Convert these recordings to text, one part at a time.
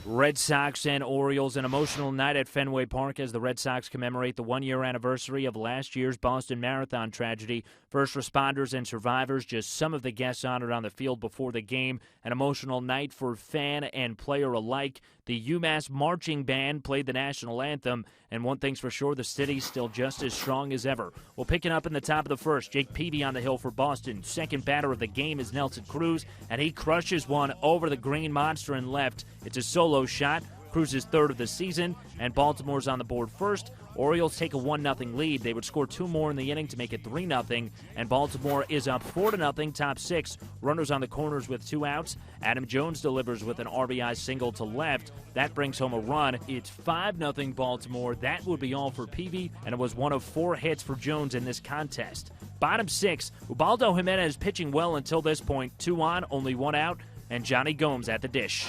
Red Sox and Orioles, an emotional night at Fenway Park as the Red Sox commemorate the one-year anniversary of last year's Boston Marathon tragedy. First responders and survivors, just some of the guests honored on the field before the game. An emotional night for fan and player alike. The UMass marching band played the national anthem, and one thing's for sure, the city's still just as strong as ever. Well, picking up in the top of the first, Jake Peavy on the hill for Boston. Second batter of the game is Nelson Cruz, and he crushes one over the green monster and left. It's a solo shot. Cruz's third of the season, and Baltimore's on the board first. Orioles take a 1-0 lead. They would score two more in the inning to make it 3-0, and Baltimore is up 4-0, top six. Runners on the corners with two outs. Adam Jones delivers with an RBI single to left. That brings home a run. It's 5-0 Baltimore. That would be all for Peavy, and it was one of 4 hits for Jones in this contest. Bottom six, Ubaldo Jimenez pitching well until this point. 2 on, only 1 out, and Jonny Gomes at the dish.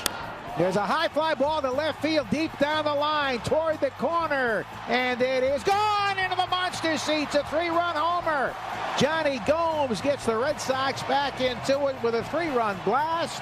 There's a high fly ball to left field, deep down the line, toward the corner, and it is gone into the monster seats, a 3-run homer. Jonny Gomes gets the Red Sox back into it with a 3-run blast,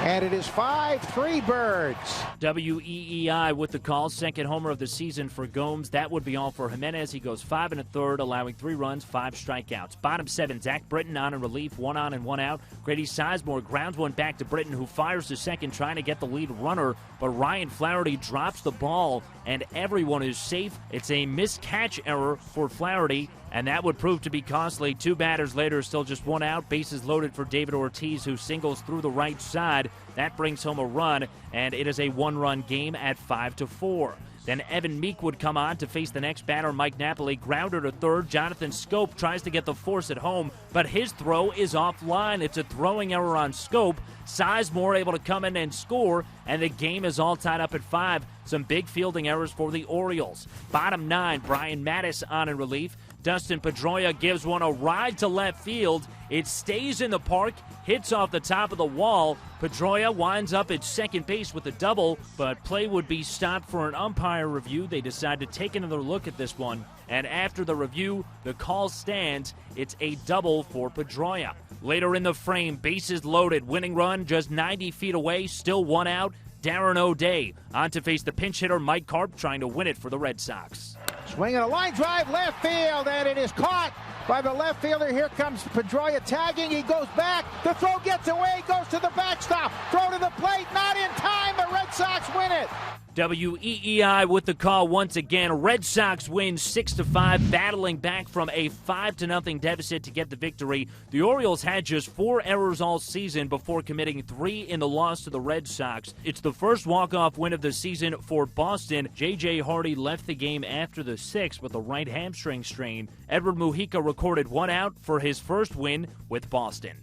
and it is 5-3 Birds. WEEI with the call, second homer of the season for Gomes. That would be all for Jimenez. He goes 5 1/3, allowing 3 runs, 5 strikeouts. Bottom 7, Zach Britton on in relief, 1 on and 1 out. Grady Sizemore grounds one back to Britton, who fires to second, trying to get the lead runner, but Ryan Flaherty drops the ball, and everyone is safe. It's a miscatch error for Flaherty, and that would prove to be costly. 2 batters later, still just 1 out. Bases loaded for David Ortiz, who singles through the right side. That brings home a run, and it is a 1-run game at 5-4. Then Evan Meek would come on to face the next batter, Mike Napoli. Grounder to third. Jonathan Scope tries to get the force at home, but his throw is offline. It's a throwing error on Scope. Sizemore able to come in and score, and the game is all tied up at 5. Some big fielding errors for the Orioles. Bottom 9, Brian Mattis on in relief. Dustin Pedroia gives one a ride to left field. It stays in the park, hits off the top of the wall. Pedroia winds up at second base with a double, but play would be stopped for an umpire review. They decide to take another look at this one, and after the review, the call stands. It's a double for Pedroia. Later in the frame, bases loaded, winning run just 90 feet away, still 1 out. Darren O'Day on to face the pinch hitter Mike Karp, trying to win it for the Red Sox. Swinging a line drive left field, and it is caught by the left fielder. Here comes Pedroia tagging. He goes back. The throw gets away, goes to the backstop. Throw to the plate, not in time. The Red Sox win it. WEEI with the call once again. Red Sox win 6-5, battling back from a 5-0 deficit to get the victory. The Orioles had just 4 errors all season before committing 3 in the loss to the Red Sox. It's the first walk-off win of the season for Boston. J.J. Hardy left the game after the 6th with a right hamstring strain. Edward Mujica recorded 1 out for his first win with Boston.